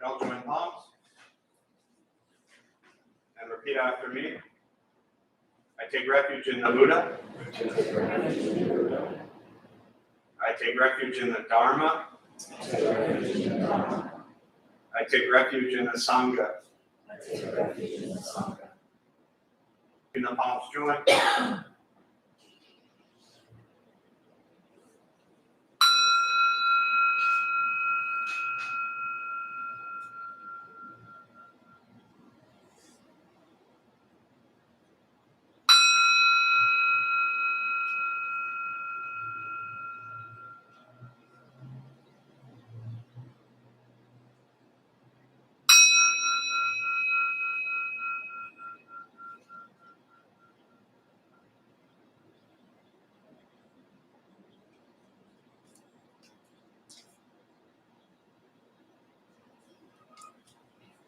Y'all join palms and repeat after me. I take refuge in the Buddha. I take refuge in the Dharma. I take refuge in the Sangha. In the palms join.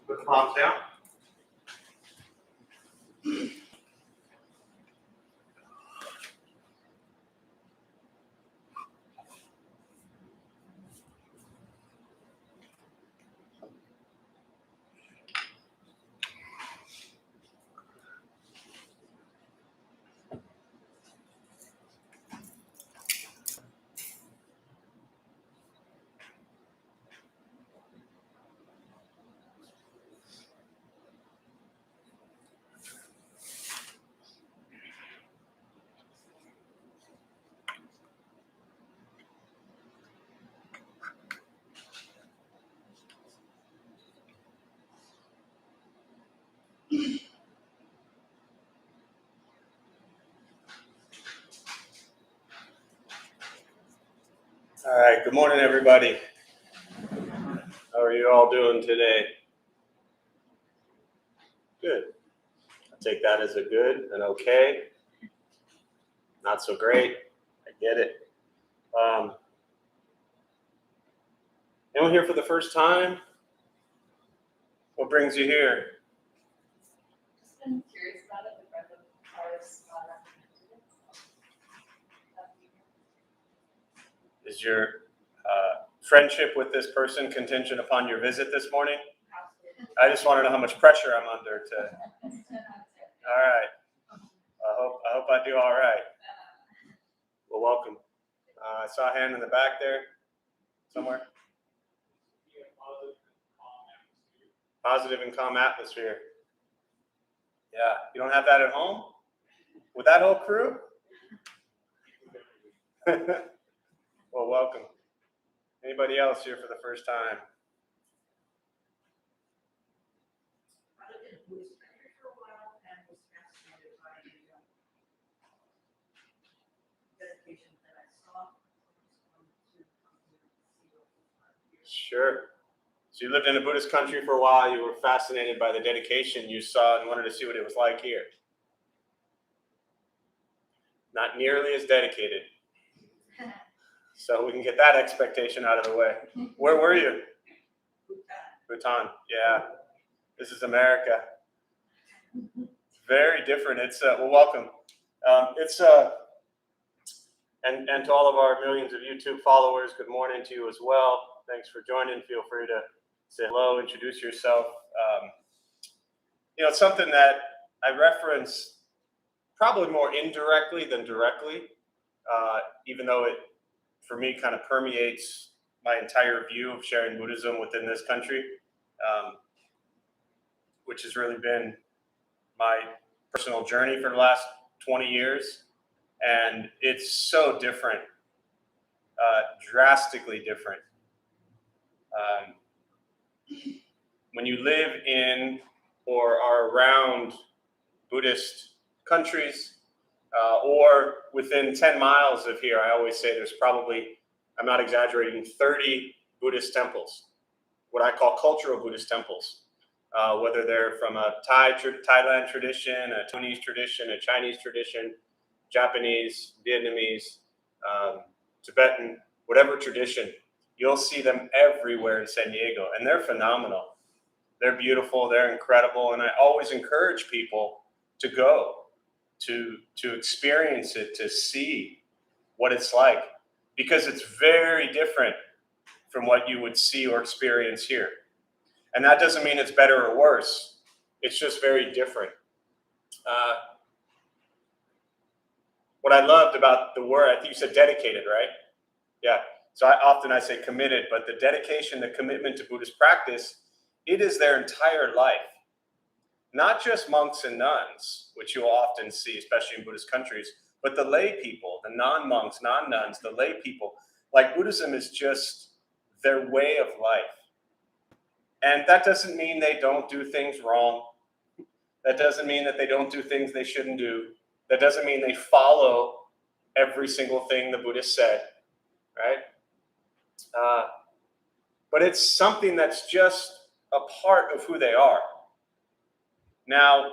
Put the palms down. All right, good morning, everybody. How are you all doing today? Good. I'll take that as a good, an okay. Not so great. I get it. Anyone here for the first time? What brings you here? Just been curious about it. The breath of ours recommended it. Is your friendship with this person contingent upon your visit this morning? I just want to know how much pressure I'm under to. All right. I hope I do all right. Well, welcome. I saw a hand in the back there somewhere. Positive and calm atmosphere. Yeah, you don't have that at home? With that whole crew? Well, welcome. Anybody else here for the first time? I lived in a Buddhist country for a while and was fascinated by the dedication that I saw. Sure. So you lived in a Buddhist country for a while. You were fascinated by the dedication you saw and wanted to see what it was like here. Not nearly as dedicated. So we can get that expectation out of the way. Where were you? Bhutan. Yeah. This is America. Very different. It's well, welcome. And to all of our millions of YouTube followers, good morning to you as well. Thanks for joining. Feel free to say hello, introduce yourself. It's something that I reference probably more indirectly than directly, even though it, for me, kind of permeates my entire view of sharing Buddhism within this country, which has really been my personal journey for the last 20 years. And it's so different, drastically different. When you live in or are around Buddhist countries, or within 10 miles of here, I always say there's probably, I'm not exaggerating, 30 Buddhist temples, what I call cultural Buddhist temples, whether they're from a Thailand tradition, a Taiwanese tradition, a Chinese tradition, Japanese, Vietnamese, Tibetan, whatever tradition, you'll see them everywhere in San Diego, and they're phenomenal. They're beautiful, they're incredible, and I always encourage people to go, to experience it, to see what it's like, because it's very different from what you would see or experience here. And that doesn't mean it's better or worse. It's just very different. What I loved about the word, I think you said dedicated, right? Yeah. So I say committed, but the dedication, the commitment to Buddhist practice, it is their entire life. Not just monks and nuns, which you'll often see, especially in Buddhist countries, but the lay people, the non-monks, non-nuns, the lay people. Like Buddhism is just their way of life. And that doesn't mean they don't do things wrong. That doesn't mean that they don't do things they shouldn't do. That doesn't mean they follow every single thing the Buddha said, right? But it's something that's just a part of who they are. Now,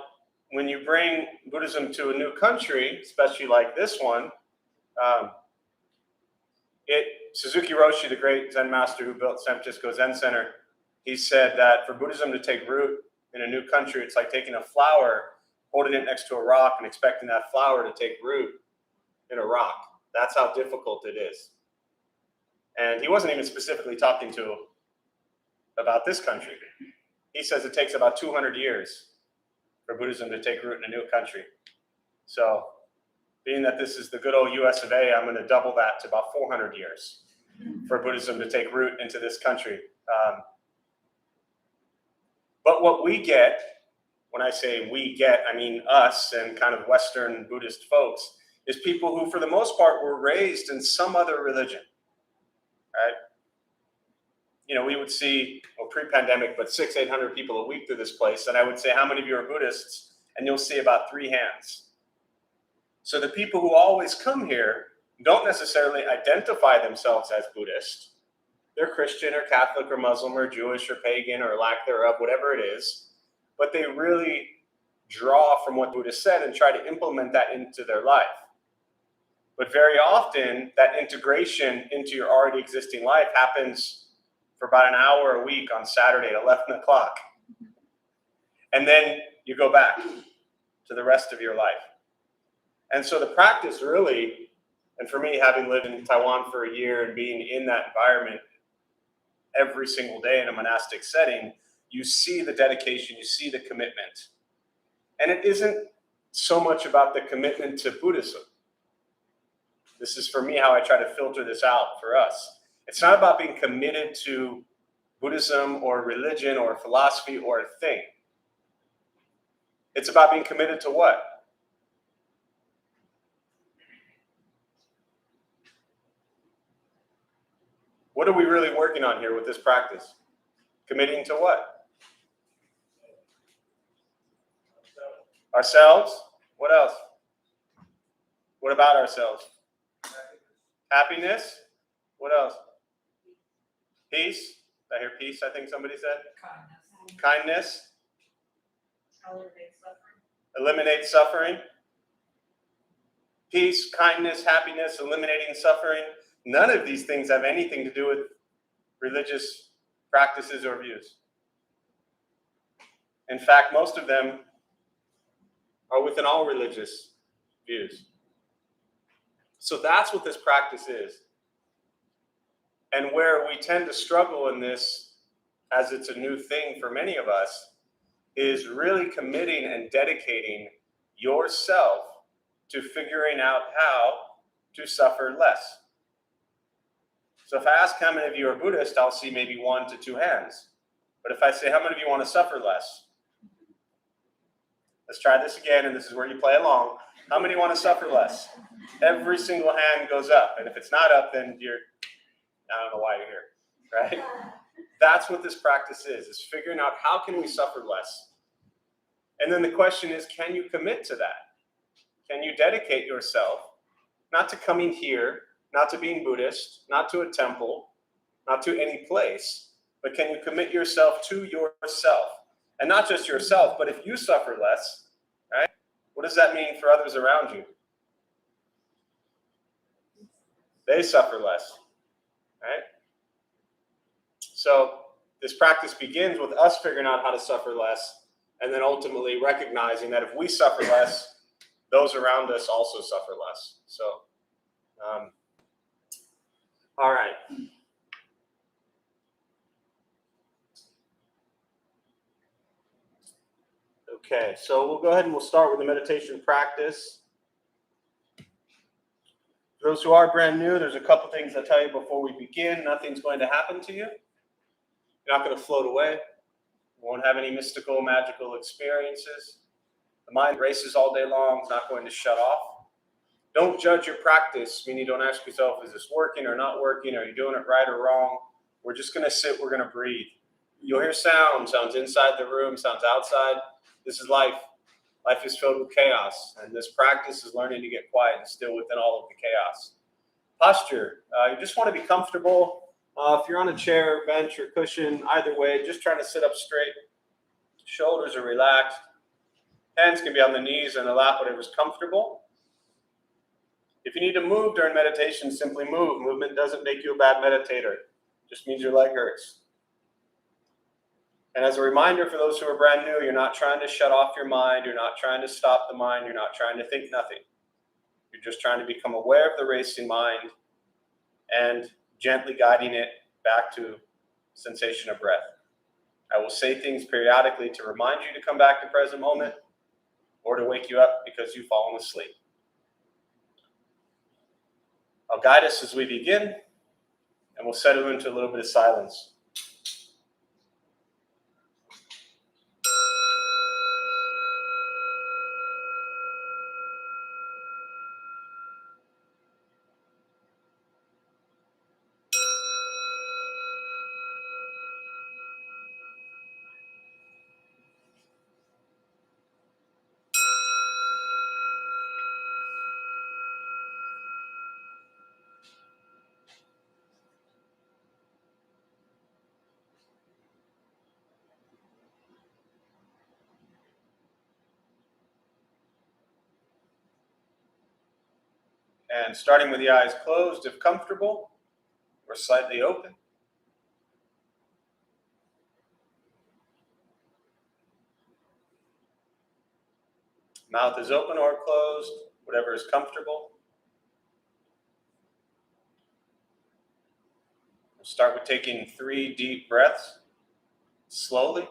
when you bring Buddhism to a new country, especially like this one, Suzuki Roshi, the great Zen master who built San Francisco Zen Center, he said that for Buddhism to take root in a new country, it's like taking a flower, holding it next to a rock, and expecting that flower to take root in a rock. That's how difficult it is. And he wasn't even specifically talking about this country. He says it takes about 200 years for Buddhism to take root in a new country. So, being that this is the good old US of A, I'm going to double that to about 400 years for Buddhism to take root into this country. But what we get, when I say we get, I mean us and kind of Western Buddhist folks, is people who, for the most part, were raised in some other religion, right? You know, we would see, well, pre-pandemic, but 600-800 people a week through this place, and I would say, how many of you are Buddhists? And you'll see about 3 hands. So the people who always come here don't necessarily identify themselves as Buddhist. They're Christian or Catholic or Muslim or Jewish or pagan or lack thereof, whatever it is. But they really draw from what Buddha said and try to implement that into their life. But very often, that integration into your already existing life happens for about an hour a week on Saturday at 11 o'clock. And then you go back to the rest of your life. And so the practice really, and for me, having lived in Taiwan for a year and being in that environment every single day in a monastic setting, you see the dedication, you see the commitment. And it isn't so much about the commitment to Buddhism. This is, for me, how I try to filter this out for us. It's not about being committed to Buddhism or religion or philosophy or a thing. It's about being committed to what? What are we really working on here with this practice? Committing to what? Ourselves? What else? What about ourselves? Happiness? What else? Peace? Did I hear peace, I think somebody said? Kindness? Eliminate suffering? Peace, kindness, happiness, eliminating suffering. None of these things have anything to do with religious practices or views. In fact, most of them are within all religious views. So that's what this practice is. And where we tend to struggle in this, as it's a new thing for many of us, is really committing and dedicating yourself to figuring out how to suffer less. So if I ask how many of you are Buddhist, I'll see maybe 1 to 2 hands. But if I say, how many of you want to suffer less? Let's try this again, and this is where you play along. How many want to suffer less? Every single hand goes up. And if it's not up, then I don't know why you're here, right? That's what this practice is figuring out how can we suffer less. And then the question is, can you commit to that? Can you dedicate yourself, not to coming here, not to being Buddhist, not to a temple, not to any place, but can you commit yourself to yourself? And not just yourself, but if you suffer less, right? What does that mean for others around you? They suffer less, right? So this practice begins with us figuring out how to suffer less, and then ultimately recognizing that if we suffer less, those around us also suffer less. So, all right. Okay, so we'll go ahead and we'll start with the meditation practice. For those who are brand new, there's a couple things I'll tell you before we begin. Nothing's going to happen to you. You're not going to float away. You won't have any mystical, magical experiences. The mind races all day long. It's not going to shut off. Don't judge your practice, meaning don't ask yourself, is this working or not working? Are you doing it right or wrong? We're just going to sit. We're going to breathe. You'll hear sounds inside the room, sounds outside. This is life. Life is filled with chaos, and this practice is learning to get quiet and still within all of the chaos. Posture. You just want to be comfortable. If you're on a chair, bench, or cushion, either way, just trying to sit up straight. Shoulders are relaxed. Hands can be on the knees and the lap, whatever's comfortable. If you need to move during meditation, simply move. Movement doesn't make you a bad meditator. It just means your leg hurts. And as a reminder for those who are brand new, you're not trying to shut off your mind. You're not trying to stop the mind. You're not trying to think nothing. You're just trying to become aware of the racing mind and gently guiding it back to sensation of breath. I will say things periodically to remind you to come back to present moment or to wake you up because you've fallen asleep. I'll guide us as we begin, and we'll settle into a little bit of silence. And starting with the eyes closed, if comfortable, or slightly open. Mouth is open or closed, whatever is comfortable. We'll start with taking 3 deep breaths, slowly.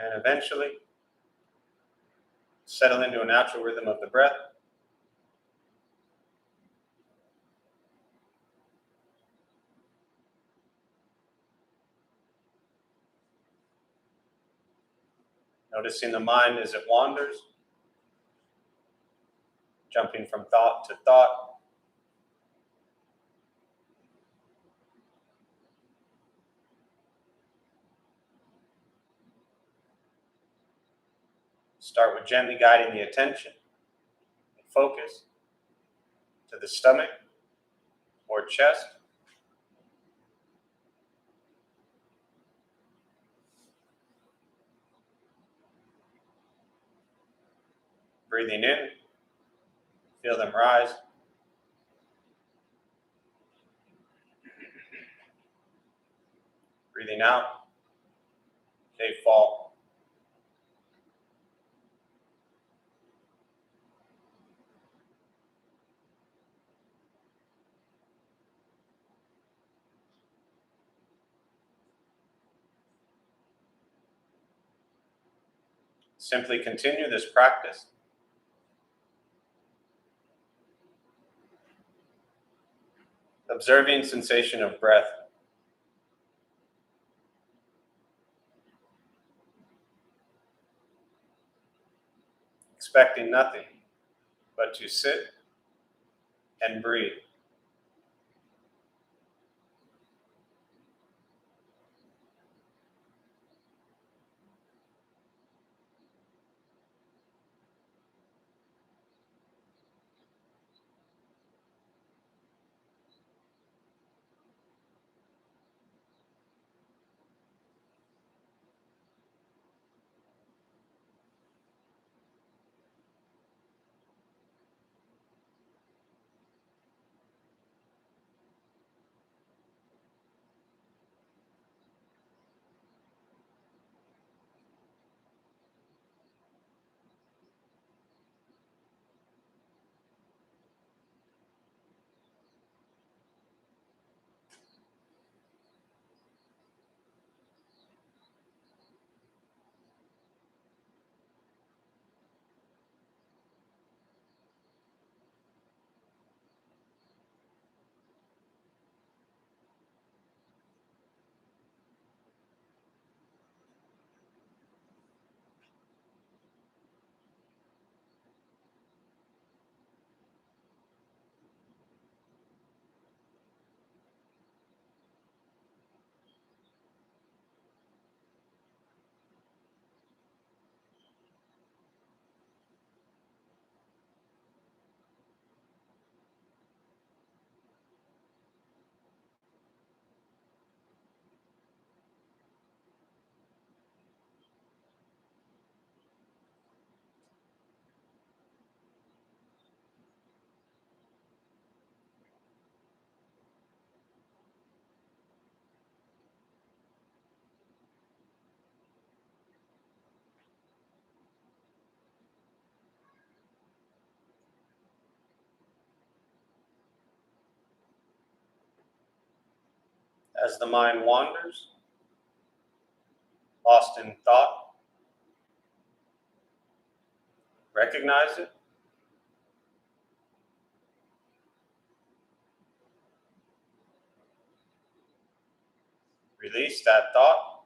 And eventually, settle into a natural rhythm of the breath. Noticing the mind as it wanders, jumping from thought to thought. Start with gently guiding the attention and focus to the stomach or chest. Breathing in, feel them rise. Breathing out, they fall. Simply continue this practice. Observing sensation of breath. Expecting nothing but to sit and breathe. As the mind wanders, lost in thought, recognize it. Release that thought.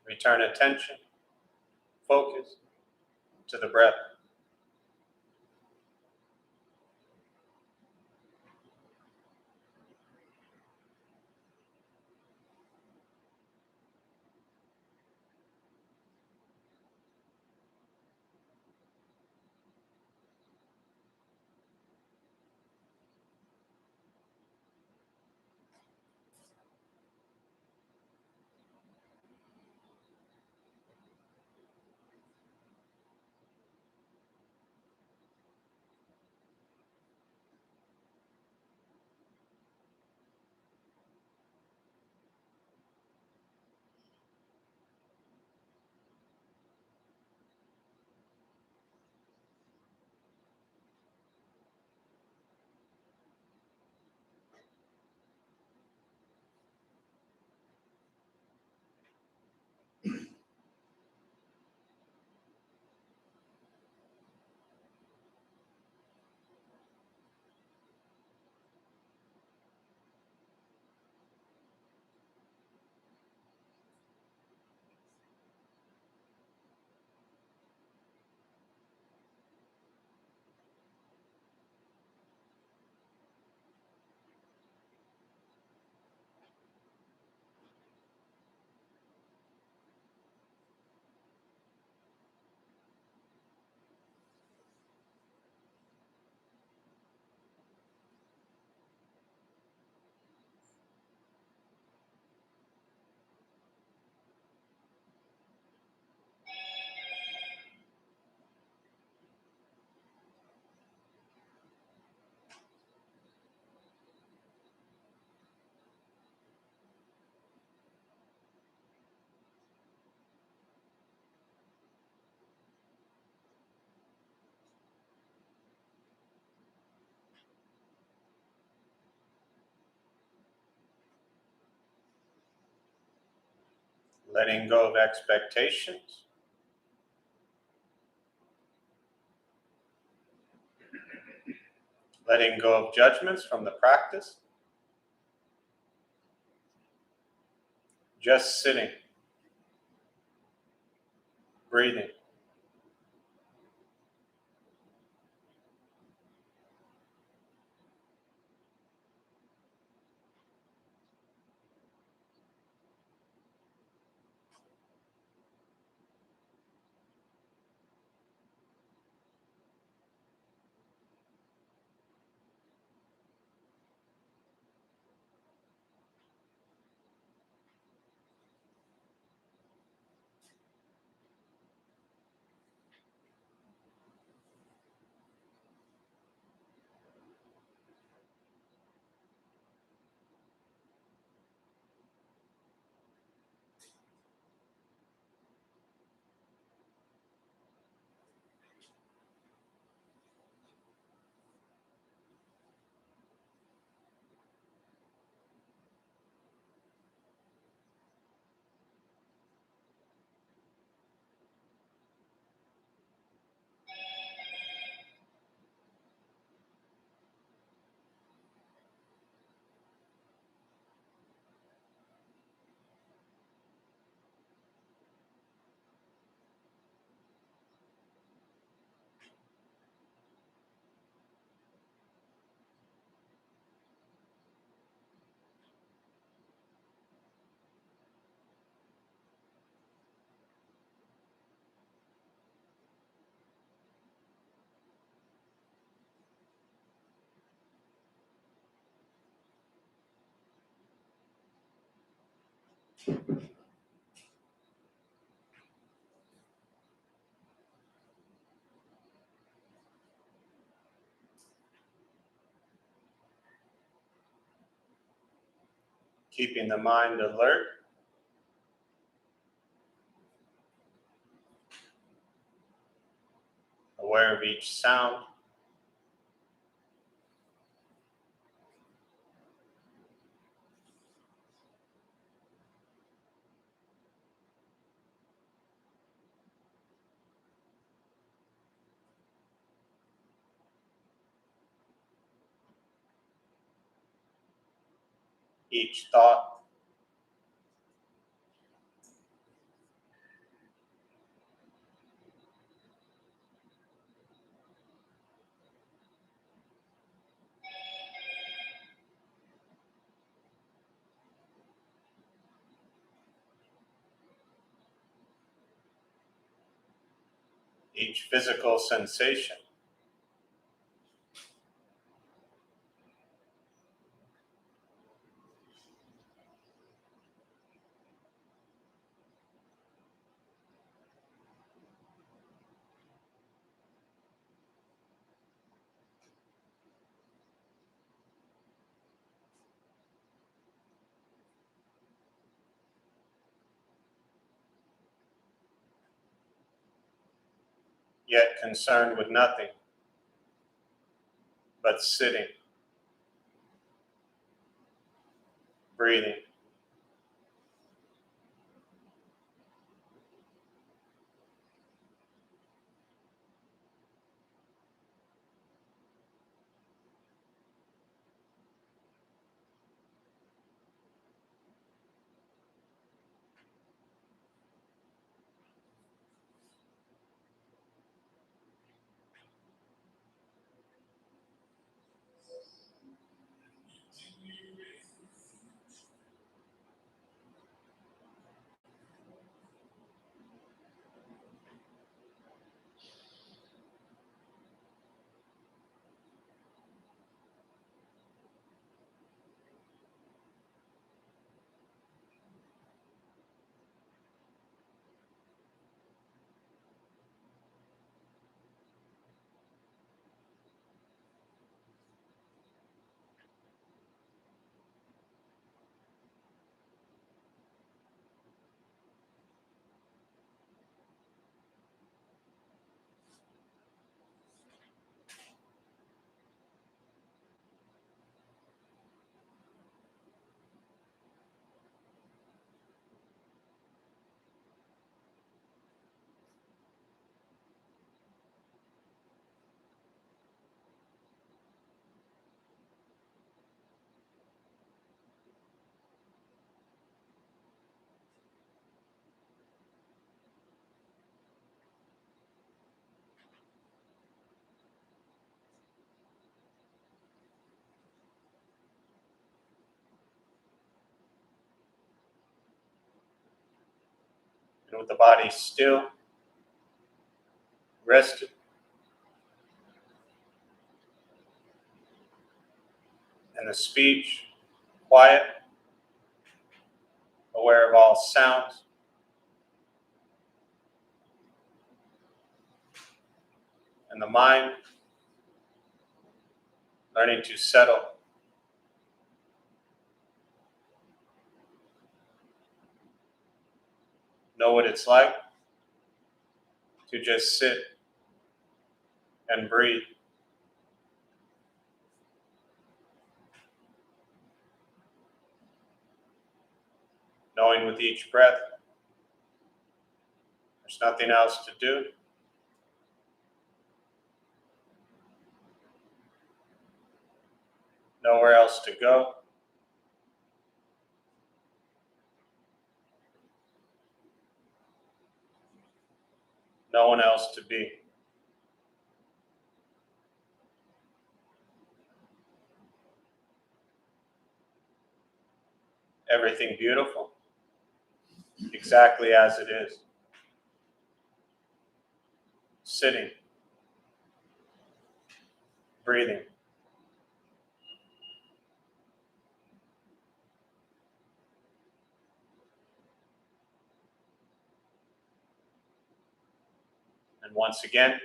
Return attention, focus to the breath. Letting go of expectations. Letting go of judgments from the practice. Just sitting, breathing. Keeping the mind alert. Aware of each sound. each thought. Each physical sensation. Yet concerned with nothing but sitting, breathing. And with the body still, rested, and the speech quiet, aware of all sounds, and the mind learning to settle, know what it's like to just sit and breathe, knowing with each breath there's nothing else to do, nowhere else to go, no one else to be. Everything beautiful, exactly as it is. Sitting, breathing. And once again,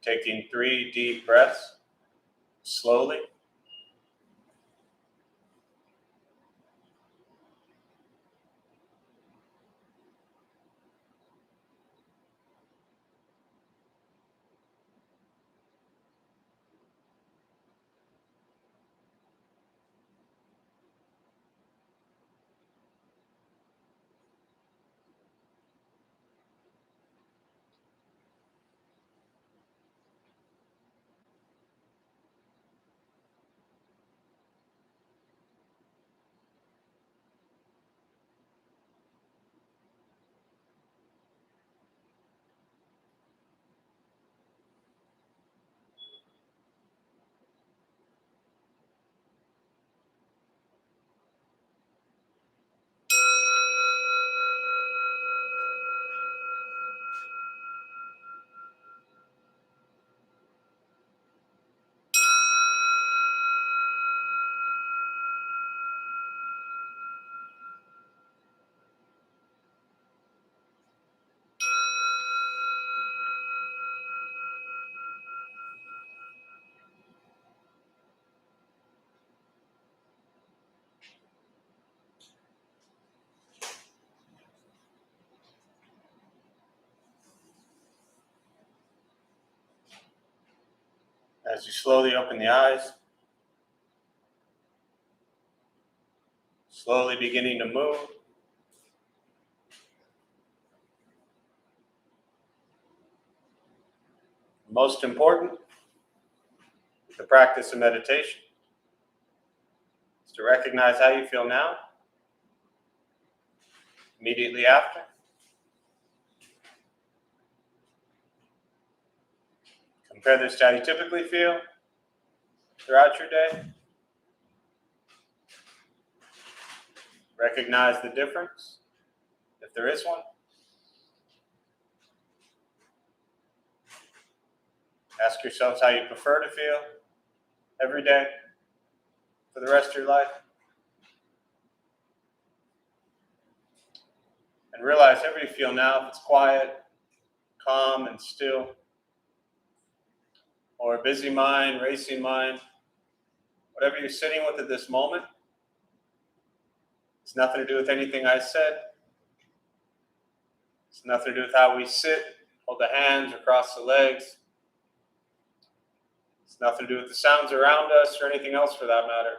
taking 3 deep breaths, slowly. As you slowly open the eyes, slowly beginning to move. Most important, the practice of meditation is to recognize how you feel now, immediately after. Compare this to how you typically feel throughout your day. Recognize the difference, if there is one. Ask yourselves how you prefer to feel every day for the rest of your life. And realize however you feel now, if it's quiet, calm, and still, or a busy mind, racing mind, whatever you're sitting with at this moment, it's nothing to do with anything I said. It's nothing to do with how we sit, hold the hands, or cross the legs. It's nothing to do with the sounds around us or anything else for that matter.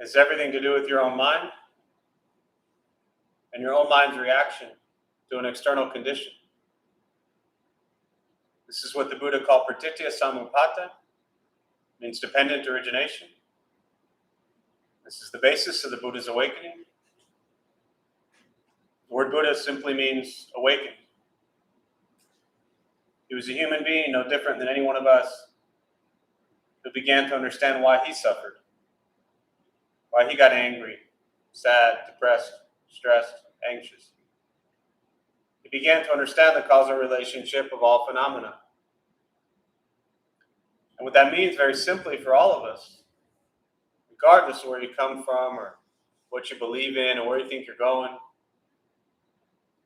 It's everything to do with your own mind and your own mind's reaction to an external condition. This is what the Buddha called pratitya samutpata, means dependent origination. This is the basis of the Buddha's awakening. The word Buddha simply means awakened. He was a human being, no different than any one of us, who began to understand why he suffered, why he got angry, sad, depressed, stressed, anxious. He began to understand the causal relationship of all phenomena. And what that means very simply for all of us, regardless of where you come from or what you believe in or where you think you're going,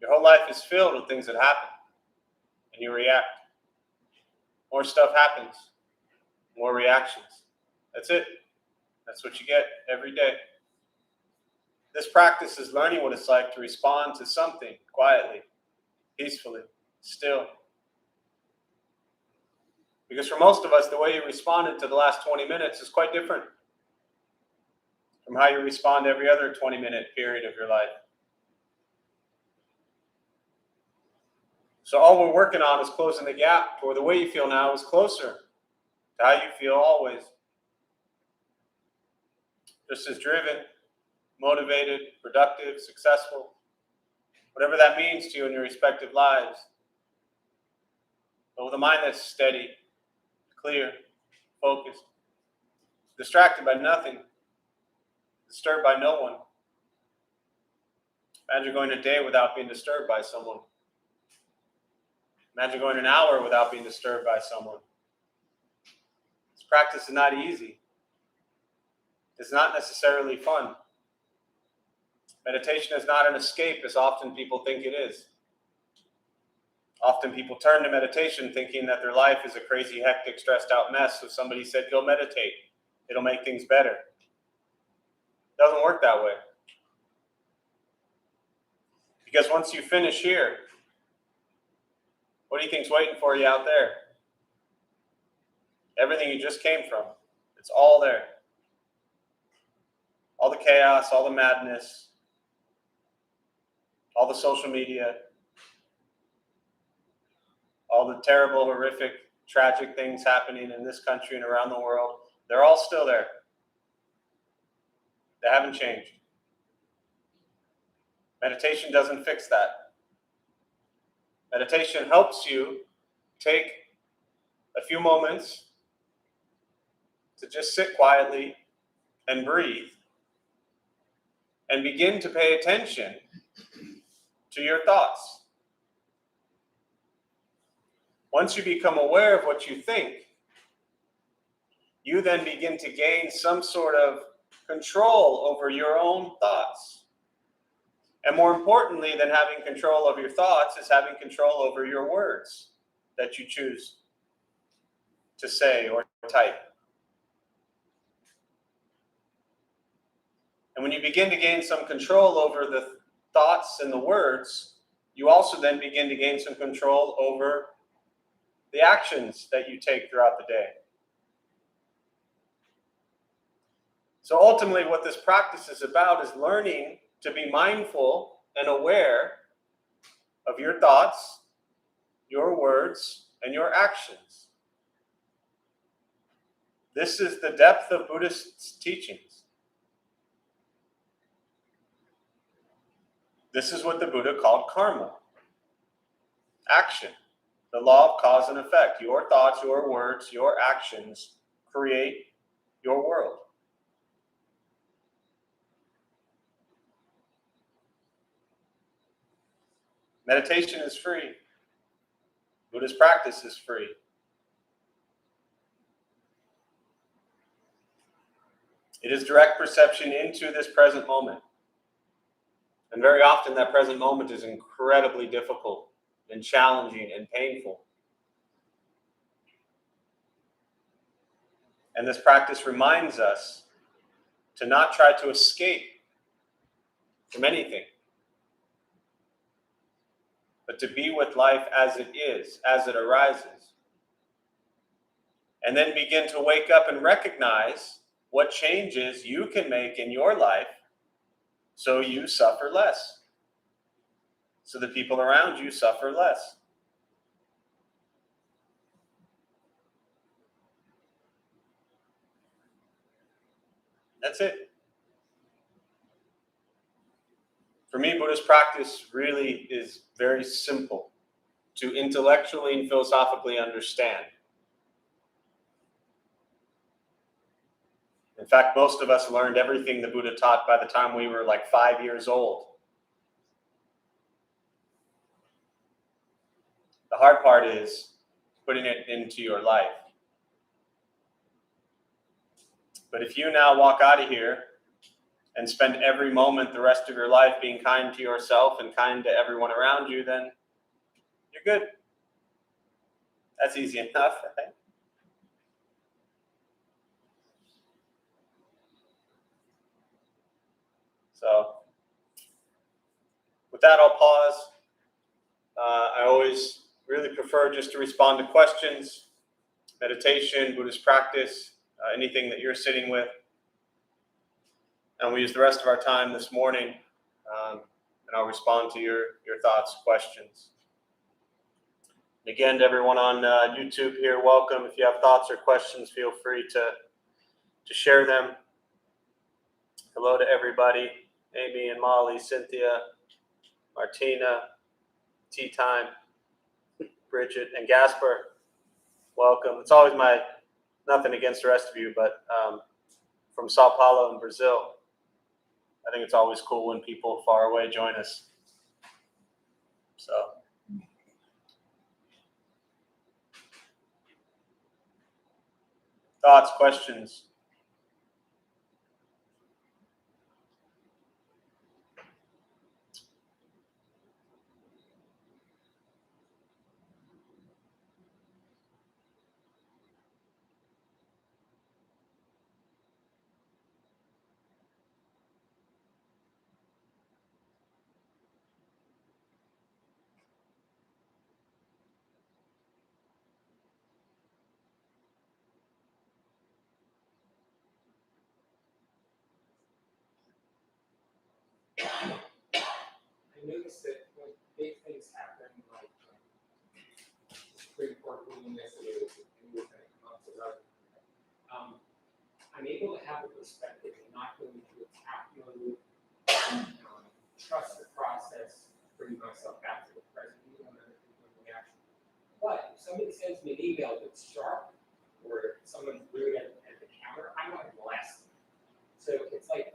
your whole life is filled with things that happen and you react. More stuff happens, more reactions. That's it. That's what you get every day. This practice is learning what it's like to respond to something quietly, peacefully, still. Because for most of us, the way you responded to the last 20 minutes is quite different from how you respond to every other 20-minute period of your life. So all we're working on is closing the gap to where the way you feel now is closer to how you feel always. Just as driven, motivated, productive, successful, whatever that means to you in your respective lives. But with a mind that's steady, clear, focused, distracted by nothing, disturbed by no one. Imagine going a day without being disturbed by someone. Imagine going an hour without being disturbed by someone. This practice is not easy. It's not necessarily fun. Meditation is not an escape as often people think it is. Often people turn to meditation thinking that their life is a crazy, hectic, stressed out mess. So somebody said, go meditate. It'll make things better. It doesn't work that way. Because once you finish here, what do you think's waiting for you out there? Everything you just came from. It's all there. All the chaos, all the madness, all the social media, all the terrible, horrific, tragic things happening in this country and around the world, they're all still there. They haven't changed. Meditation doesn't fix that. Meditation helps you take a few moments to just sit quietly and breathe and begin to pay attention to your thoughts. Once you become aware of what you think, you then begin to gain some sort of control over your own thoughts. And more importantly than having control over your thoughts is having control over your words that you choose to say or type. And when you begin to gain some control over the thoughts and the words, you also then begin to gain some control over the actions that you take throughout the day. So ultimately what this practice is about is learning to be mindful and aware of your thoughts, your words, and your actions. This is the depth of Buddhist teachings. This is what the Buddha called karma. Action. The law of cause and effect. Your thoughts, your words, your actions create your world. Meditation is free. Buddhist practice is free. It is direct perception into this present moment. And very often that present moment is incredibly difficult and challenging and painful. And this practice reminds us to not try to escape from anything, but to be with life as it is, as it arises. And then begin to wake up and recognize what changes you can make in your life so you suffer less, so the people around you suffer less. That's it. For me, Buddhist practice really is very simple to intellectually and philosophically understand. In fact, most of us learned everything the Buddha taught by the time we were like 5 years old. The hard part is putting it into your life. But if you now walk out of here and spend every moment the rest of your life being kind to yourself and kind to everyone around you, then you're good. That's easy enough, right? So, with that, I'll pause. I always really prefer just to respond to questions, meditation, Buddhist practice, anything that you're sitting with. And we use the rest of our time this morning, and I'll respond to your thoughts, questions. Again, to everyone on YouTube here, welcome. If you have thoughts or questions, feel free to share them. Hello to everybody. Amy and Molly, Cynthia, Martina, Tea Time, Bridget, and Gasper. Welcome. It's always nothing against the rest of you, but from Sao Paulo in Brazil. I think it's always cool when people far away join us. So. Thoughts, questions? I noticed that when big things happen, like Supreme Court ruling yesterday, I'm able to have a perspective and not go into attack mode, trust the process, bring myself back to the present, even when other people are reaction. But if somebody sends me an email that's sharp, or someone's rude at the counter, I want to blast them. So it's like,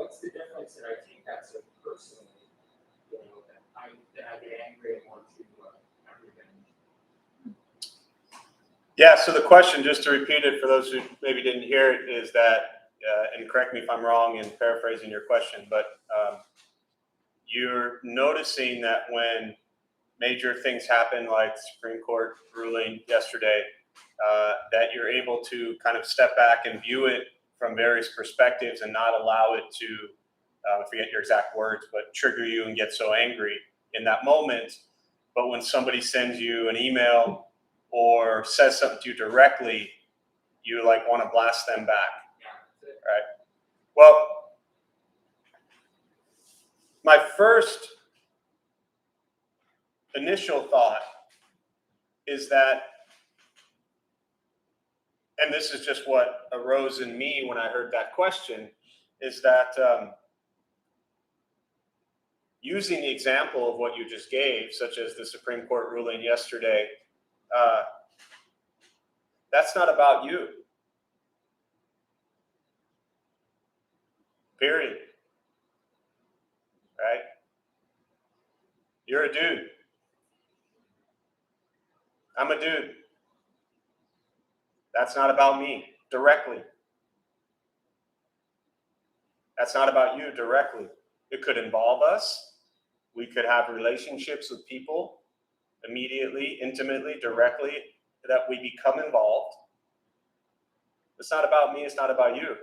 what's the difference that I take that so personally? That I get angry and want to have revenge. Yeah, so the question, just to repeat it for those who maybe didn't hear it, is that, and correct me if I'm wrong in paraphrasing your question, but you're noticing that when major things happen, like the Supreme Court ruling yesterday, that you're able to kind of step back and view it from various perspectives and not allow it to, I forget your exact words, but trigger you and get so angry in that moment, But when somebody sends you an email or says something to you directly, you like want to blast them back. Yeah, Right. Well, my first initial thought is that, and this is just what arose in me when I heard that question, is that using the example of what you just gave, such as the Supreme Court ruling yesterday, that's not about you. Period. Right? You're a dude. I'm a dude. That's not about me directly. That's not about you directly. It could involve us. We could have relationships with people immediately, intimately, directly, that we become involved. It's not about me. It's not about you.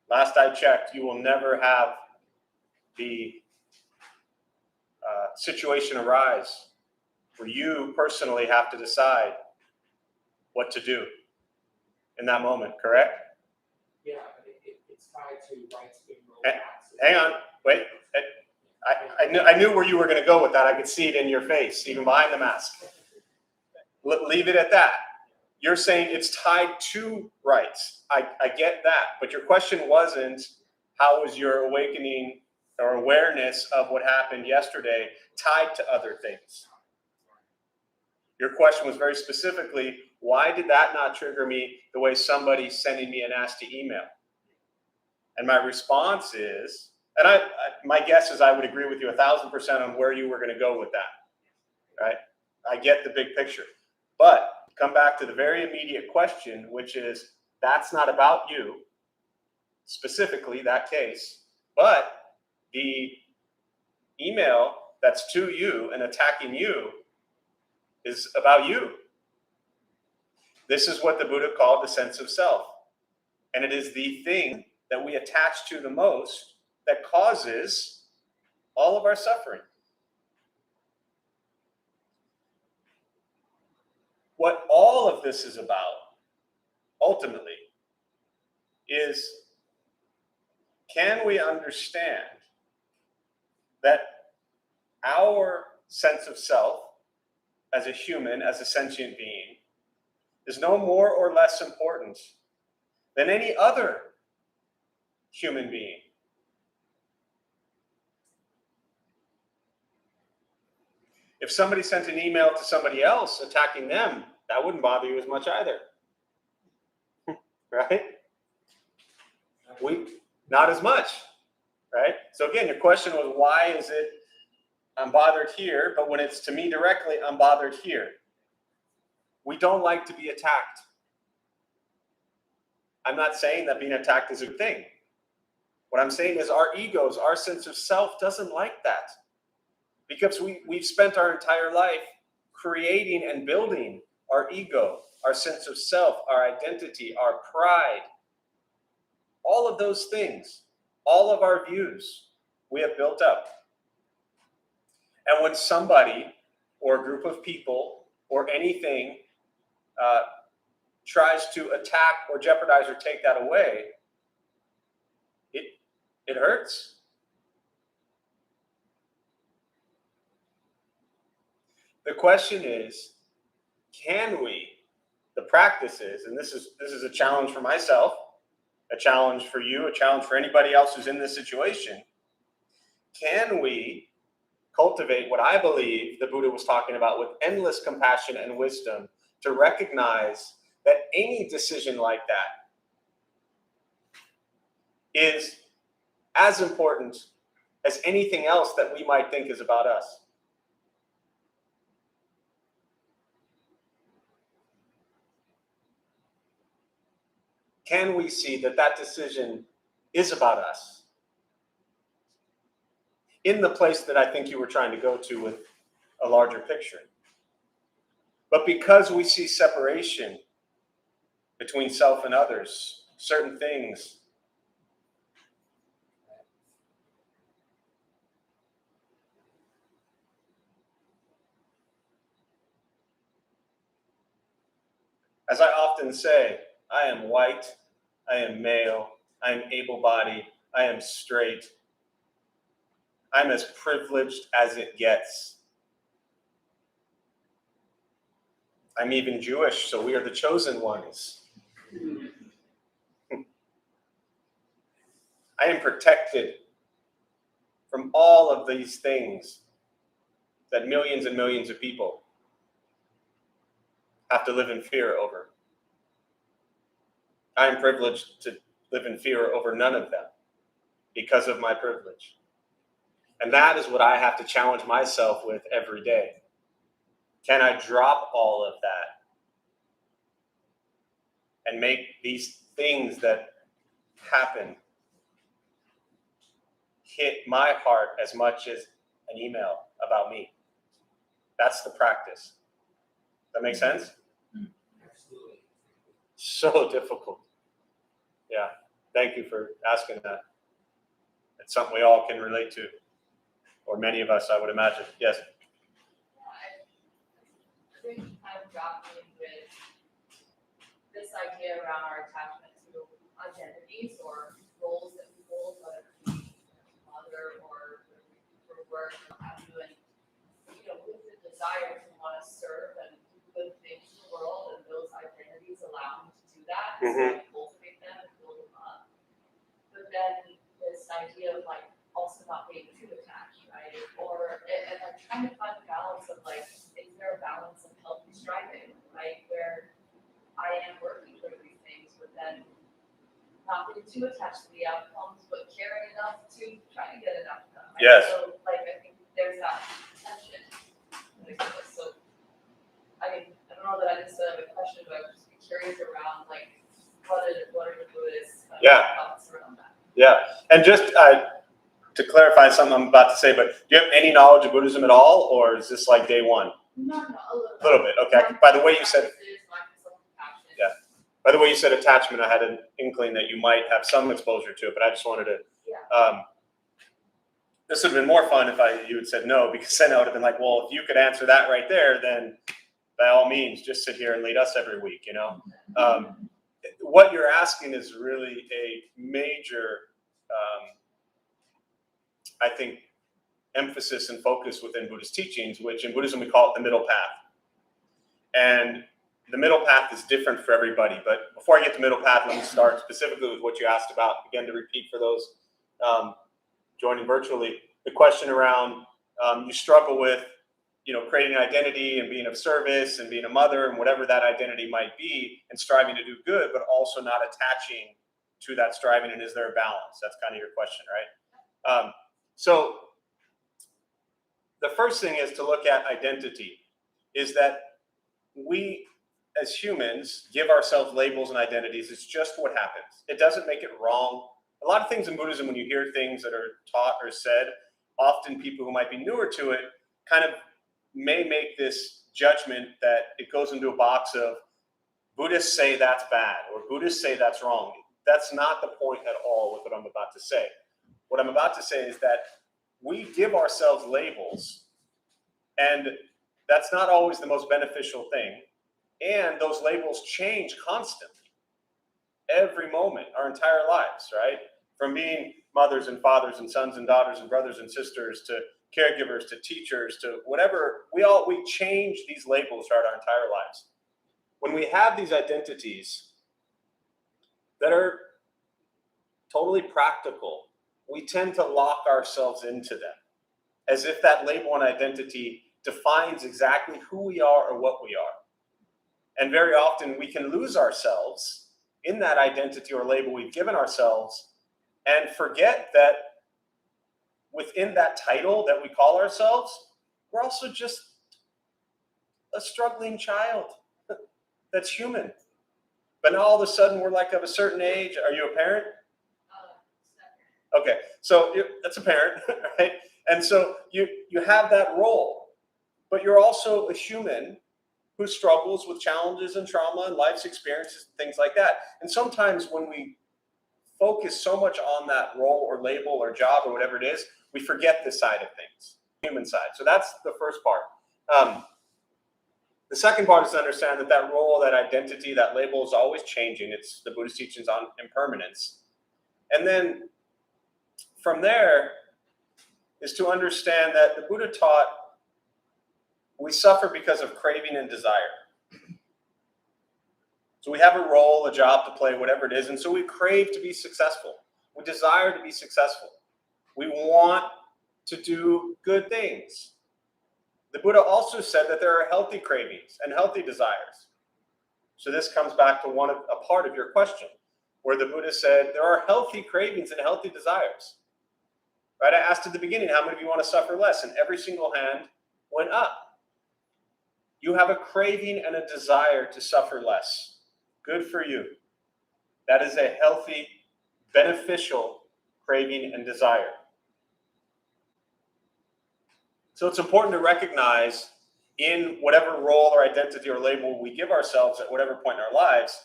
Last I checked, you will never have the situation arise where you personally have to decide what to do in that moment, correct? yeah, but it's tied to rights being rolled Hey, back. Hang on, wait. I knew where you were going to go with that. I could see it in your face, even behind the mask. Leave it at that. You're saying it's tied to rights. I get that. But your question wasn't, how was your awakening or awareness of what happened yesterday tied to other things? Your question was very specifically, why did that not trigger me the way somebody sending me a nasty email? And my response is, and my guess is I would agree with you 1,000% on where you were going to go with that, right? I get the big picture. But come back to the very immediate question, which is, that's not about you, specifically that case, but the email that's to you and attacking you is about you. This is what the Buddha called the sense of self. And it is the thing that we attach to the most that causes all of our suffering. What all of this is about, ultimately, is, can we understand that our sense of self as a human, as a sentient being, is no more or less important than any other human being? If somebody sent an email to somebody else attacking them, that wouldn't bother you as much either. Right? Not as much. Right? So again, your question was, why is it I'm bothered here, but when it's to me directly, I'm bothered here? We don't like to be attacked. I'm not saying that being attacked is a good thing. What I'm saying is our egos, our sense of self doesn't like that. Because we've spent our entire life creating and building our ego, our sense of self, our identity, our pride. All of those things, all of our views, we have built up. And when somebody or a group of people or anything tries to attack or jeopardize or take that away, it hurts. The question is, can we, the practice is, and this is a challenge for myself, a challenge for you, a challenge for anybody else who's in this situation, can we cultivate what I believe the Buddha was talking about with endless compassion and wisdom, to recognize that any decision like that is as important as anything else that we might think is about us? Can we see that that decision is about us? In the place that I think you were trying to go to with a larger picture. But because we see separation between self and others, certain things As I often say, I am white, I am male, I am able-bodied, I am straight. I'm as privileged as it gets. I'm even Jewish, so we are the chosen ones. I am protected from all of these things that millions and millions of people have to live in fear over. I am privileged to live in fear over none of them because of my privilege. And that is what I have to challenge myself with every day. Can I drop all of that and make these things that happen hit my heart as much as an email about me? That's the practice. That make sense? Absolutely. So difficult. Yeah. Thank you for asking that. It's something we all can relate to, or many of us, I would imagine. Yes. I think kind of grappling with this idea around our attachment to identities or roles that we hold, whether it be mother or for work or have you, and with the desire to want to serve and do good things in the world, and those identities allow me to do that, so I cultivate them and build them up. But then this idea of also not being too attached, right? And I'm trying to find a balance of is there a balance of healthy striving, right? Where I am working for these things, but then not getting too attached to the outcomes, but caring enough to try to get enough done. Right? Yes. So I think there's that tension. So I don't know that I necessarily have a question, but I would just be curious around what are the Buddhist thoughts around that? Yeah. And just to clarify something I'm about to say, but do you have any knowledge of Buddhism at all, or is this like day one? No, a little bit. Okay. By the way you said, yeah. By the way you said attachment, I had an inkling that you might have some exposure to it, but I just wanted to. Yeah. This would have been more fun if you had said no, because then I would have been like, well, if you could answer that right there, then by all means, just sit here and lead us every week. What you're asking is really a major, I think, emphasis and focus within Buddhist teachings, which in Buddhism we call it the middle path. And the middle path is different for everybody. But before I get to middle path, let me start specifically with what you asked about. Again, to repeat for those joining virtually, the question around you struggle with, creating an identity and being of service and being a mother and whatever that identity might be, and striving to do good, but also not attaching to that striving. And is there a balance? That's kind of your question, right? So the first thing is to look at identity, is that we as humans give ourselves labels and identities. It's just what happens. It doesn't make it wrong. A lot of things in Buddhism, when you hear things that are taught or said, often people who might be newer to it kind of may make this judgment that it goes into a box of Buddhists say that's bad or Buddhists say that's wrong. That's not the point at all with what I'm about to say. What I'm about to say is that we give ourselves labels, and that's not always the most beneficial thing. And those labels change constantly, every moment, our entire lives, right? From being mothers and fathers and sons and daughters and brothers and sisters to caregivers to teachers to whatever, we change these labels throughout our entire lives. When we have these identities that are totally practical, we tend to lock ourselves into them as if that label and identity defines exactly who we are or what we are. And very often we can lose ourselves in that identity or label we've given ourselves and forget that within that title that we call ourselves, we're also just a struggling child that's human. But now all of a sudden we're like of a certain age. Are you a parent? Okay, so that's a parent, right? And so you have that role, but you're also a human who struggles with challenges and trauma and life's experiences and things like that. And sometimes when we focus so much on that role or label or job or whatever it is, we forget this side of things, human side. So that's the first part. The second part is to understand that that role, that identity, that label is always changing. It's the Buddhist teachings on impermanence. And then from there is to understand that the Buddha taught we suffer because of craving and desire. So we have a role, a job to play, whatever it is, and so we crave to be successful. We desire to be successful. We want to do good things. The Buddha also said that there are healthy cravings and healthy desires. So this comes back to a part of your question, where the Buddha said there are healthy cravings and healthy desires. Right? I asked at the beginning, how many of you want to suffer less? And every single hand went up. You have a craving and a desire to suffer less. Good for you. That is a healthy, beneficial craving and desire. So it's important to recognize in whatever role or identity or label we give ourselves at whatever point in our lives,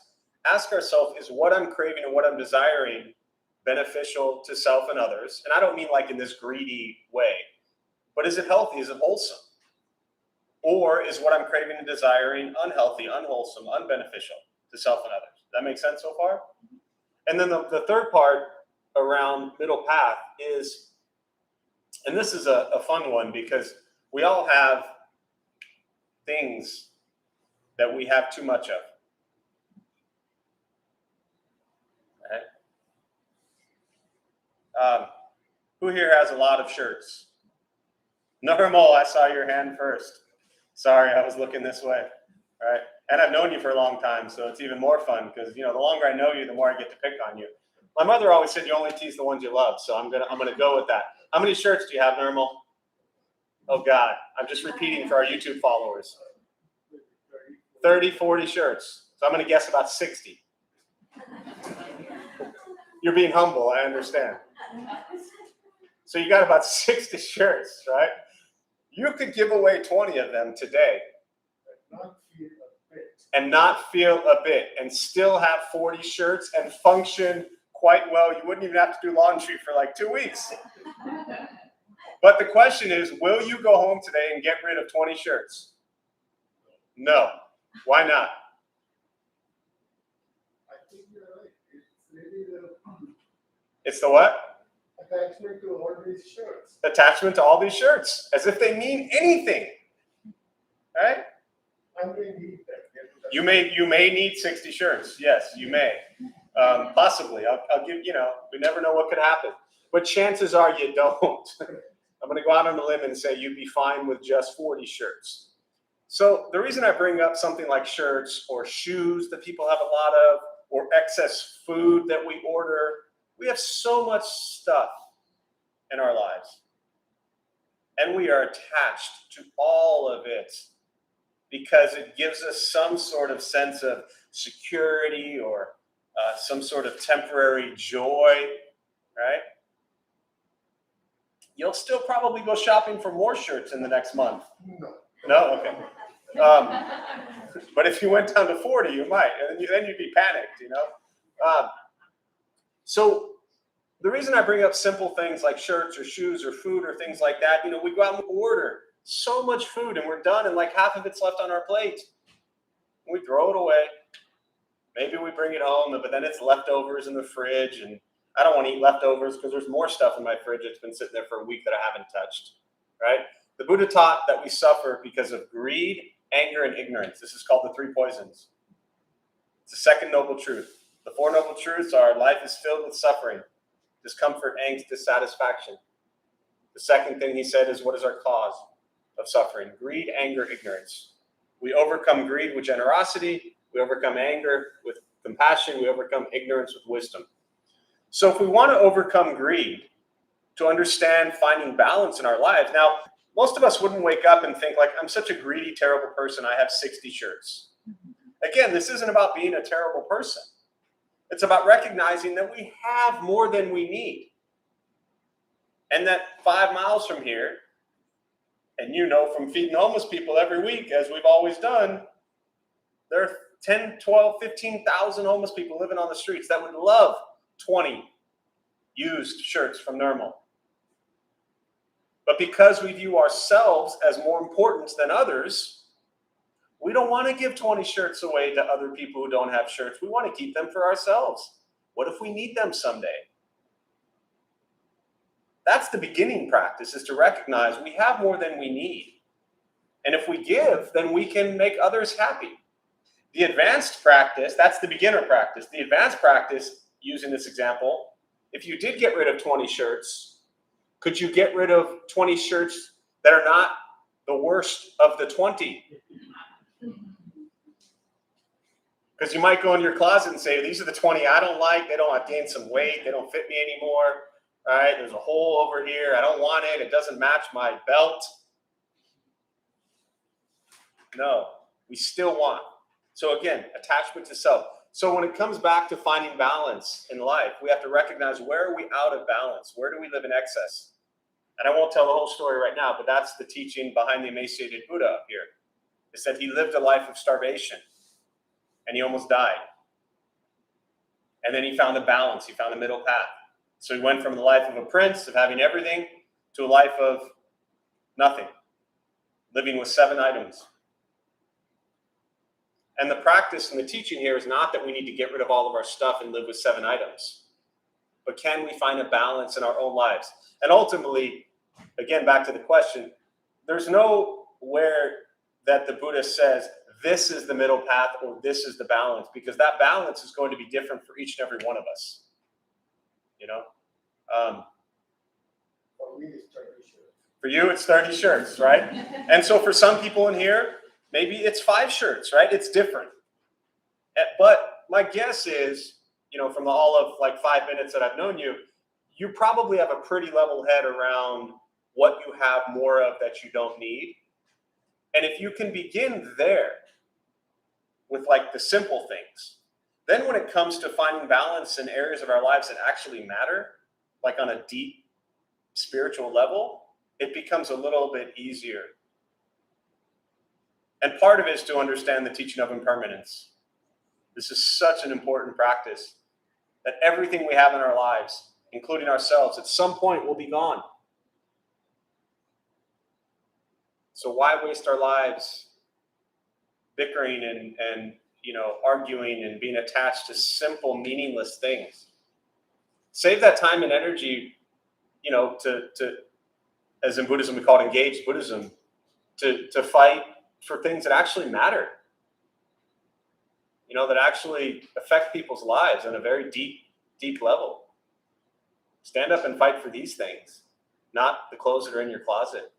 ask ourselves, is what I'm craving and what I'm desiring beneficial to self and others? And I don't mean like in this greedy way, but is it healthy? Is it wholesome? Or is what I'm craving and desiring unhealthy, unwholesome, unbeneficial to self and others? That makes sense so far? And then the third part around middle path is, and this is a fun one because we all have things that we have too much of. Right? Who here has a lot of shirts? Normal, I saw your hand first. Sorry, I was looking this way. All right. And I've known you for a long time, so it's even more fun because the longer I know you, the more I get to pick on you. My mother always said you only tease the ones you love, so I'm gonna go with that. How many shirts do you have, Normal? Oh God, I'm just repeating for our YouTube followers. 30, 40 shirts. So I'm gonna guess about 60. You're being humble, I understand. So you got about 60 shirts, right? You could give away 20 of them today. And not feel a bit, and still have 40 shirts and function quite well. You wouldn't even have to do laundry for like 2 weeks. But the question is, will you go home today and get rid of 20 shirts? No. Why not? I think you're right. It's really It's the what? attachment to all these shirts. Attachment to all these shirts, as if they mean anything. Right? I may need that. You may need 60 shirts. Yes, you may. Possibly. I'll give, we never know what could happen. But chances are you don't. I'm going to go out on a limb and say you'd be fine with just 40 shirts. So the reason I bring up something like shirts or shoes that people have a lot of, or excess food that we order, we have so much stuff in our lives. And we are attached to all of it because it gives us some sort of sense of security or some sort of temporary joy, right? You'll still probably go shopping for more shirts in the next month. No. No? Okay. But if you went down to 40, you might, and then you'd be panicked, So the reason I bring up simple things like shirts or shoes or food or things like that, we go out and order so much food and we're done and like half of it's left on our plate. We throw it away. Maybe we bring it home, but then it's leftovers in the fridge, and I don't want to eat leftovers because there's more stuff in my fridge that's been sitting there for a week that I haven't touched, right? The Buddha taught that we suffer because of greed, anger, and ignorance. This is called the three poisons. It's the second noble truth. The four noble truths are life is filled with suffering, discomfort, angst, dissatisfaction. The second thing he said is, what is our cause of suffering? Greed, anger, ignorance. We overcome greed with generosity. We overcome anger with compassion. We overcome ignorance with wisdom. So if we want to overcome greed, to understand finding balance in our lives. Now, most of us wouldn't wake up and think like, I'm such a greedy, terrible person. I have 60 shirts. Again, this isn't about being a terrible person. It's about recognizing that we have more than we need. And that 5 miles from here, and from feeding homeless people every week, as we've always done, there are 10, 12, 15,000 homeless people living on the streets that would love 20 used shirts from Normal. But because we view ourselves as more important than others, We don't want to give 20 shirts away to other people who don't have shirts. We want to keep them for ourselves. What if we need them someday? That's the beginning practice, is to recognize we have more than we need. And if we give, then we can make others happy. The advanced practice, that's the beginner practice. The advanced practice, using this example, if you did get rid of 20 shirts, could you get rid of 20 shirts that are not the worst of the 20? Because you might go in your closet and say, these are the 20 I don't like. I've gained some weight. They don't fit me anymore. All right, there's a hole over here. I don't want it. It doesn't match my belt. No, we still want. So again, attachment to self. So when it comes back to finding balance in life, we have to recognize, where are we out of balance? Where do we live in excess? And I won't tell the whole story right now, but that's the teaching behind the emaciated Buddha up here. Is that he lived a life of starvation and he almost died. And then he found a balance. He found a middle path. So he went from the life of a prince, of having everything, to a life of nothing, living with 7 items. And the practice and the teaching here is not that we need to get rid of all of our stuff and live with 7 items, but can we find a balance in our own lives? And ultimately, again, back to the question, there's nowhere that the Buddha says, this is the middle path or this is the balance, because that balance is going to be different for each and every one of us. You know? For me, it's 30 shirts. For you, it's 30 shirts, right? And so for some people in here, maybe it's 5 shirts, right? It's different. But my guess is, from all of like 5 minutes that I've known you, you probably have a pretty level head around what you have more of that you don't need. And if you can begin there with like the simple things, then when it comes to finding balance in areas of our lives that actually matter, like on a deep spiritual level, it becomes a little bit easier. And part of it is to understand the teaching of impermanence. This is such an important practice, that everything we have in our lives, including ourselves, at some point will be gone. So why waste our lives bickering and arguing and being attached to simple, meaningless things? Save that time and energy, to as in Buddhism we call it engaged Buddhism, to fight for things that actually matter, that actually affect people's lives on a very deep level. Stand up and fight for these things, not the clothes that are in your closet.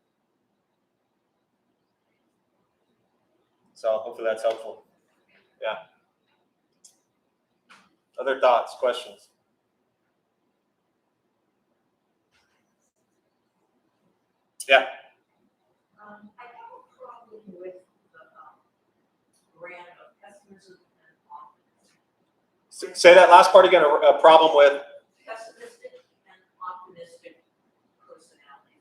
So hopefully that's helpful. Yeah. Other thoughts, questions? Yeah. I have a problem with the brand of pessimism and optimism. Say that last part again. A problem with? Pessimistic and optimistic personality.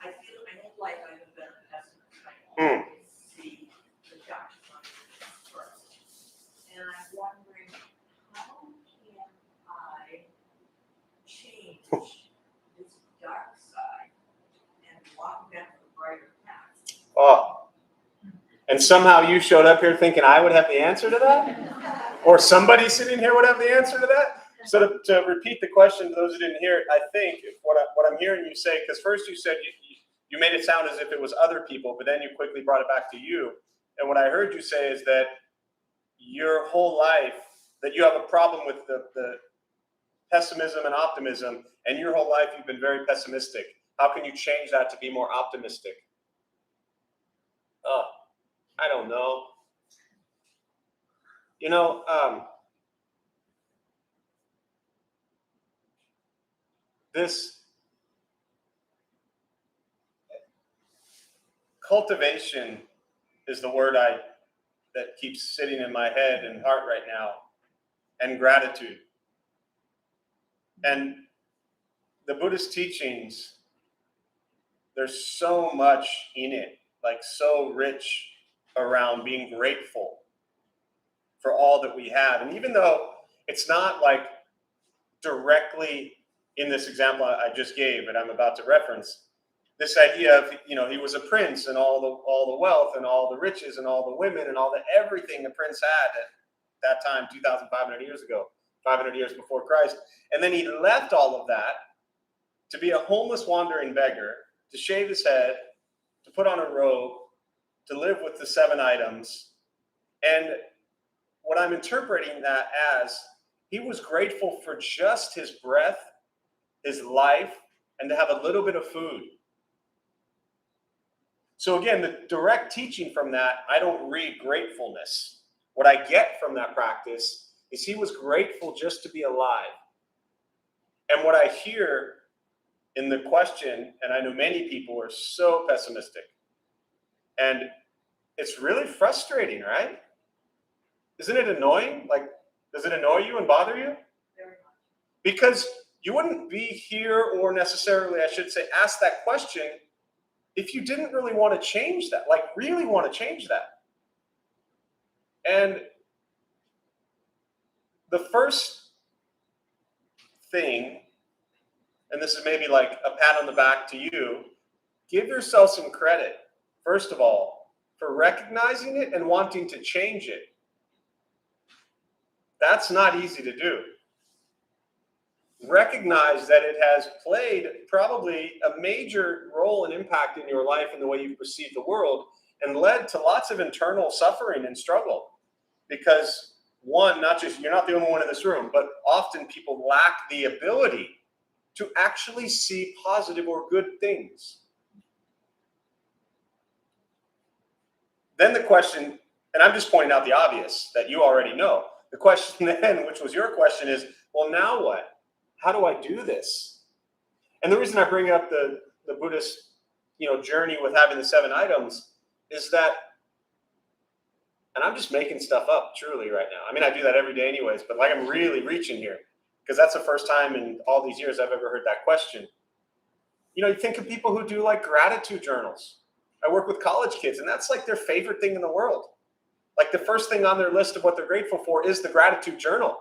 I don't like I'm a better pessimist. I always see the dark side first. And I'm wondering, how can I change this dark side and walk back the brighter path? Oh. And somehow you showed up here thinking I would have the answer to that? Or somebody sitting here would have the answer to that? So to repeat the question to those who didn't hear it, I think what I'm hearing you say, because first you said you made it sound as if it was other people, but then you quickly brought it back to you. And what I heard you say is that your whole life, that you have a problem with the pessimism and optimism, and your whole life you've been very pessimistic. How can you change that to be more optimistic? I don't know. This cultivation is the word that keeps sitting in my head and heart right now, and gratitude. And the Buddhist teachings, there's so much in it, like so rich around being grateful for all that we have. And even though it's not like directly in this example I just gave and I'm about to reference, this idea of, he was a prince and all the wealth and all the riches and all the women and all the everything the prince had at that time, 2,500 years ago, 500 years before Christ. And then he left all of that to be a homeless wandering beggar, to shave his head, to put on a robe, to live with the 7 items. And what I'm interpreting that as, he was grateful for just his breath, his life, and to have a little bit of food. So again, the direct teaching from that, I don't read gratefulness. What I get from that practice is he was grateful just to be alive. And what I hear in the question, and I know many people are so pessimistic, and it's really frustrating, right? Isn't it annoying? Like, does it annoy you and bother you? Very much. Because you wouldn't be here, or necessarily, I should say, ask that question if you didn't really want to change that, like really want to change that. And the first thing, and this is maybe like a pat on the back to you, give yourself some credit, first of all, for recognizing it and wanting to change it. That's not easy to do. Recognize that it has played probably a major role and impact in your life and the way you perceive the world, and led to lots of internal suffering and struggle. Because one, not just, you're not the only one in this room, but often people lack the ability to actually see positive or good things. Then the question, and I'm just pointing out the obvious that you already know. The question then, which was your question, is, well, now what? How do I do this? And the reason I bring up the Buddhist, journey with having the 7 items is that, and I'm just making stuff up truly right now. I mean, I do that every day anyways, but like I'm really reaching here, because that's the first time in all these years I've ever heard that question. You think of people who do like gratitude journals. I work with college kids, and that's like their favorite thing in the world. Like the first thing on their list of what they're grateful for is the gratitude journal.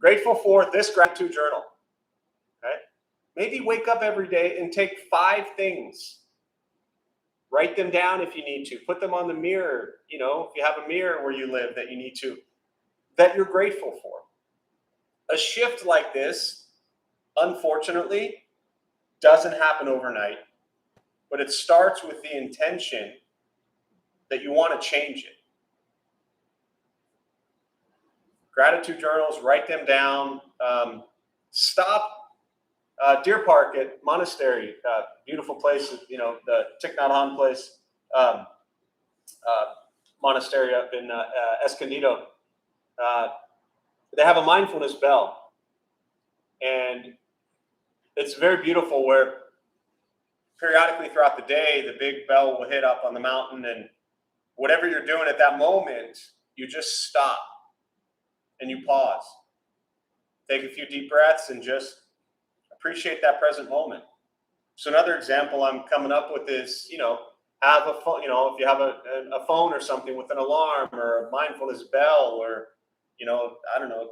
Grateful for this gratitude journal. Okay? Maybe wake up every day and take 5 things. Write them down if you need to. Put them on the mirror, if you have a mirror where you live that you need to, that you're grateful for. A shift like this, unfortunately, doesn't happen overnight, but it starts with the intention that you want to change it. Gratitude journals, write them down. Stop. Deer Park at Monastery, beautiful place, the Thich Nhat Hanh place, monastery up in Escondido. They have a mindfulness bell. And it's very beautiful, where periodically throughout the day, the big bell will hit up on the mountain, and whatever you're doing at that moment, you just stop and you pause. Take a few deep breaths and just appreciate that present moment. So another example I'm coming up with is, have a phone, if you have a phone or something with an alarm or a mindfulness bell, or, I don't know,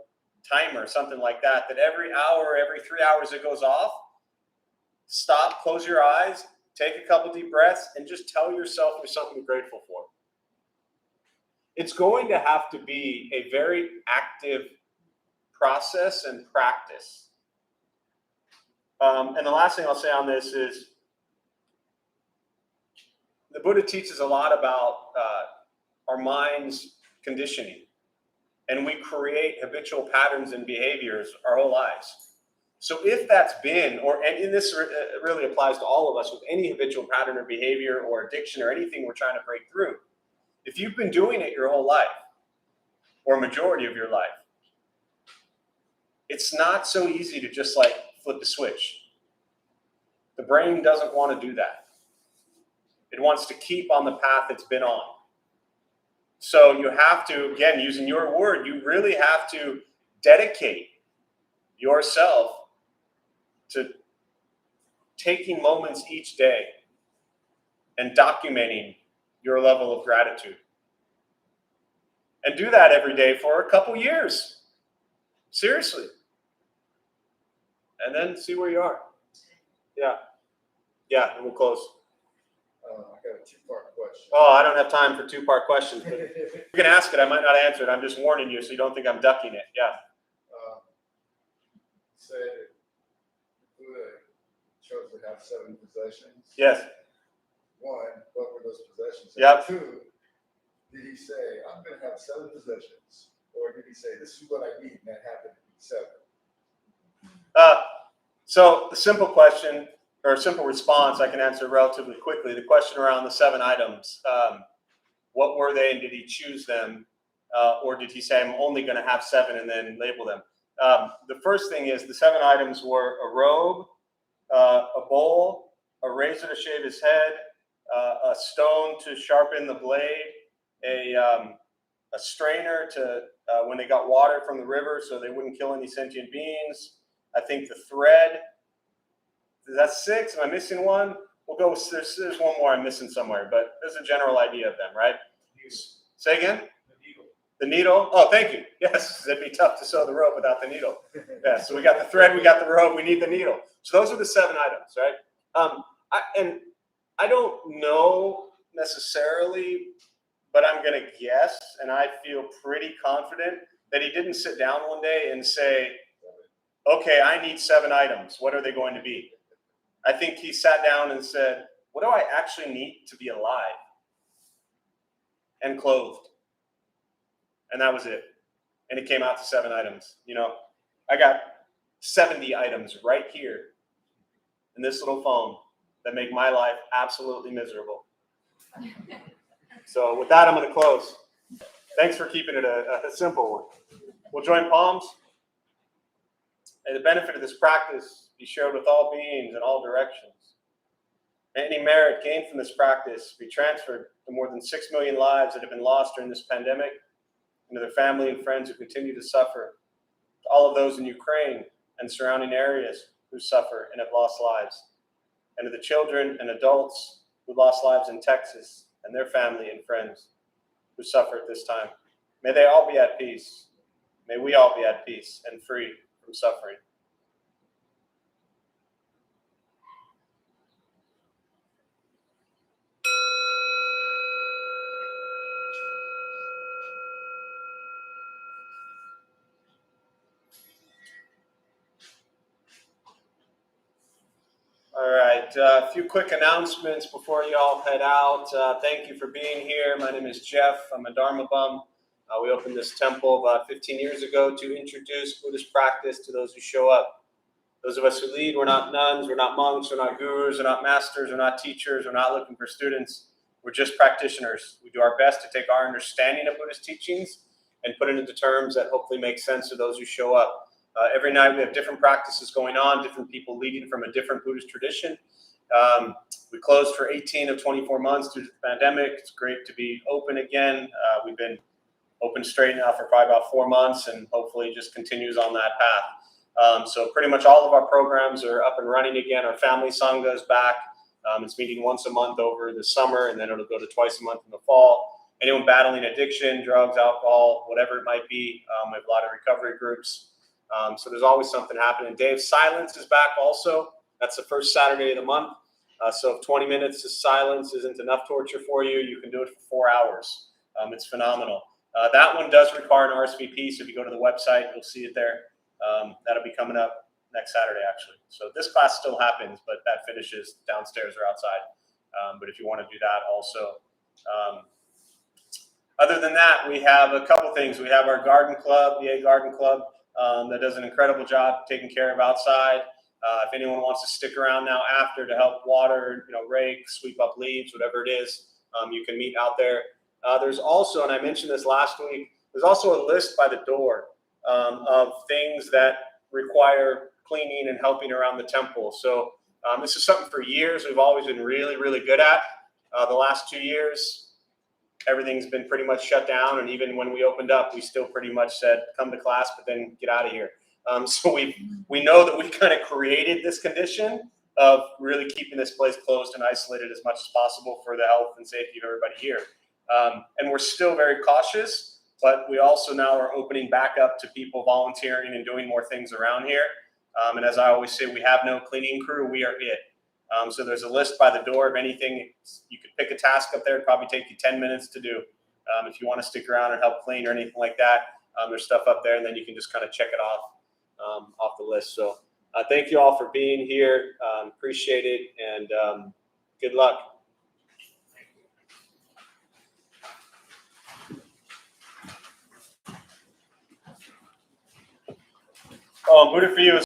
timer, something like that, that every hour, every 3 hours it goes off, stop, close your eyes, take a couple deep breaths, and just tell yourself there's something to be grateful for. It's going to have to be a very active process and practice. And the last thing I'll say on this is, the Buddha teaches a lot about our mind's conditioning. And we create habitual patterns and behaviors our whole lives. So if that's been, and this really applies to all of us with any habitual pattern or behavior or addiction or anything we're trying to break through, if you've been doing it your whole life, or a majority of your life, it's not so easy to just like flip the switch. The brain doesn't want to do that. It wants to keep on the path it's been on. So you have to, again, using your word, you really have to dedicate yourself to taking moments each day and documenting your level of gratitude. And do that every day for a couple years. Seriously. And then see where you are. Yeah. Yeah, and we'll close. I got a two-part question. Oh, I don't have time for two-part questions, but you can ask it. I might not answer it. I'm just warning you so you don't think I'm ducking it. Yeah. Said Buddha chose to have 7 possessions. Yes. One, what were those possessions? And Yep. 2, did he say, I'm going to have 7 possessions? Or did he say, this is what I need, and that happened to be 7? So the simple question or simple response I can answer relatively quickly. The question around the 7 items, what were they and did he choose them? Or did he say, I'm only going to have 7 and then label them? The first thing is the 7 items were a robe, a bowl, a razor to shave his head, a stone to sharpen the blade, a strainer to when they got water from the river so they wouldn't kill any sentient beings. I think the thread, that's 6. Am I missing one? We'll go with, there's one more I'm missing somewhere, but there's a general idea of them, right? Say again? The needle. Oh, thank you. Yes, it'd be tough to sew the rope without the needle. Yeah, so we got the thread, we got the rope, we need the needle. So those are the 7 items, right? I don't know necessarily, but I'm going to guess, and I feel pretty confident that he didn't sit down one day and say, okay, I need 7 items. What are they going to be? I think he sat down and said, what do I actually need to be alive and clothed? And that was it. And it came out to 7 items. You know, I got 70 items right here in this little phone that make my life absolutely miserable. So with that, I'm going to close. Thanks for keeping it a simple one. We'll join palms. May the benefit of this practice be shared with all beings in all directions. May any merit gained from this practice be transferred to more than 6 million lives that have been lost during this pandemic, and to their family and friends who continue to suffer, to all of those in Ukraine and surrounding areas who suffer and have lost lives, and to the children and adults who lost lives in Texas and their family and friends who suffer at this time. May they all be at peace. May we all be at peace and free from suffering. All right, a few quick announcements before you all head out. Thank you for being here. My name is Jeff. I'm a Dharma bum. We opened this temple about 15 years ago to introduce Buddhist practice to those who show up. Those of us who lead, we're not nuns, we're not monks, we're not gurus, we're not masters, we're not teachers, we're not looking for students. We're just practitioners. We do our best to take our understanding of Buddhist teachings and put it into terms that hopefully make sense to those who show up. Every night we have different practices going on, different people leading from a different Buddhist tradition. We closed for 18 of 24 months due to the pandemic. It's great to be open again. We've been open straight now for probably about 4 months and hopefully just continues on that path. So pretty much all of our programs are up and running again. Our family sangha is back. It's meeting once a month over the summer, and then it'll go to twice a month in the fall. Anyone battling addiction, drugs, alcohol, whatever it might be, we have a lot of recovery groups. So there's always something happening. Day of Silence is back also. That's the first Saturday of the month. So if 20 minutes of silence isn't enough torture for you, you can do it for 4 hours. It's phenomenal. That one does require an RSVP, so if you go to the website, you'll see it there. That'll be coming up next Saturday, actually. So this class still happens, but that finishes downstairs or outside. But if you want to do that also. Other than that, we have a couple things. We have our garden club, the A Garden Club, that does an incredible job taking care of outside. If anyone wants to stick around now after to help water, rake, sweep up leaves, whatever it is, you can meet out there. There's also, and I mentioned this last week, there's also a list by the door of things that require cleaning and helping around the temple. So this is something for years we've always been really, really good at. The last 2 years, everything's been pretty much shut down. And even when we opened up, we still pretty much said, come to class, but then get out of here. So we know that we kind of created this condition of really keeping this place closed and isolated as much as possible for the health and safety of everybody here. And we're still very cautious, but we also now are opening back up to people volunteering and doing more things around here. And as I always say, we have no cleaning crew, we are it. So there's a list by the door of anything. You could pick a task up there. It'd probably take you 10 minutes to do. If you want to stick around and help clean or anything like that, there's stuff up there, and then you can just kind of check it off the list. So thank you all for being here. Appreciate it, and good luck. Oh, Buddha for you is